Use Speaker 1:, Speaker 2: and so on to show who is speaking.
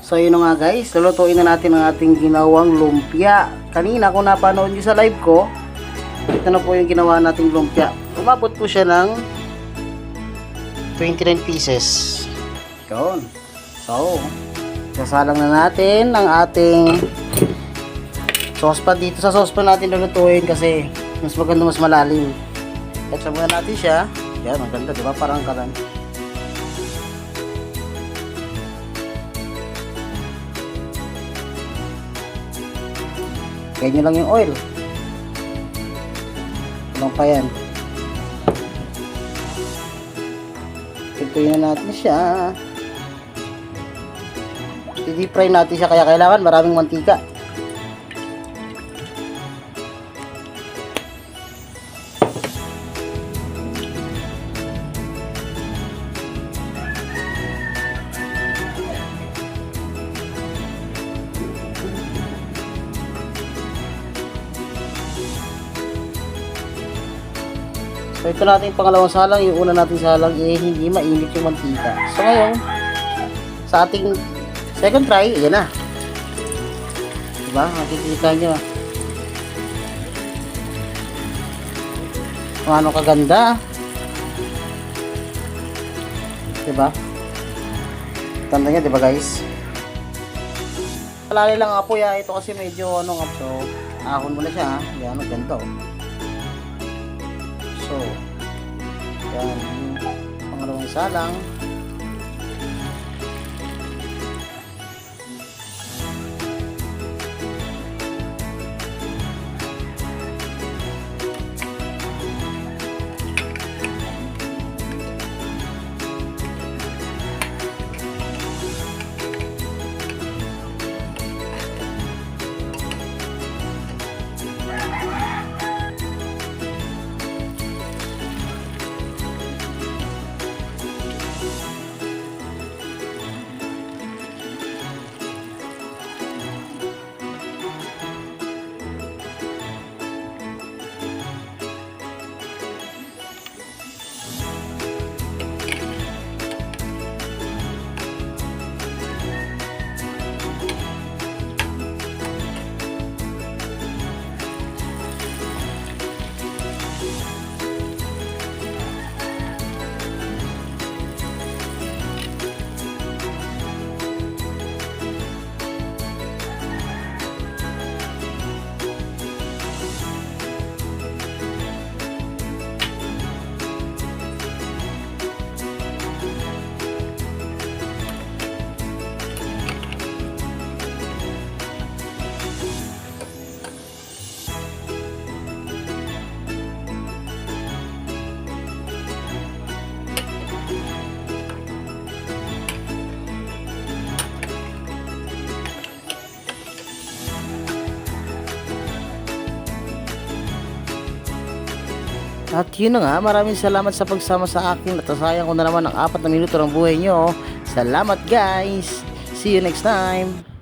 Speaker 1: So yun na nga guys, lulutuin na natin ang ating ginawang lumpia. Kanina kung napanood nyo sa live ko, ito na po yung ginawa nating lumpia. Umabot po siya ng 29 pieces. Yun. So, sasalang na natin ang ating saucepan dito. Sa saucepan natin lulutuin kasi mas maganda, mas malalim. At muna natin siya. Yan, maganda, diba? Parang karan. Ganyan lang yung oil. Walang pa yan. Pintuyin na natin siya. I-deep fry natin siya kaya kailangan maraming mantika. So ito natin yung pangalawang salang, yung una natin salang hindi mainit yung mantika. So ngayon, sa ating second try, ayan na. Diba? Makikita nyo. Kung ano kaganda. Diba? Tanda nyo, diba guys? Palali lang ang apoy ha. Ito kasi medyo ano nga. So, ahon mo na siya ha. Ayan, ganito. So, yan, pangalawang salang. At yun na nga, maraming salamat sa pagsama sa akin. Natasayang ko na naman ang 4 na minuto ng buhay nyo. Salamat guys! See you next time!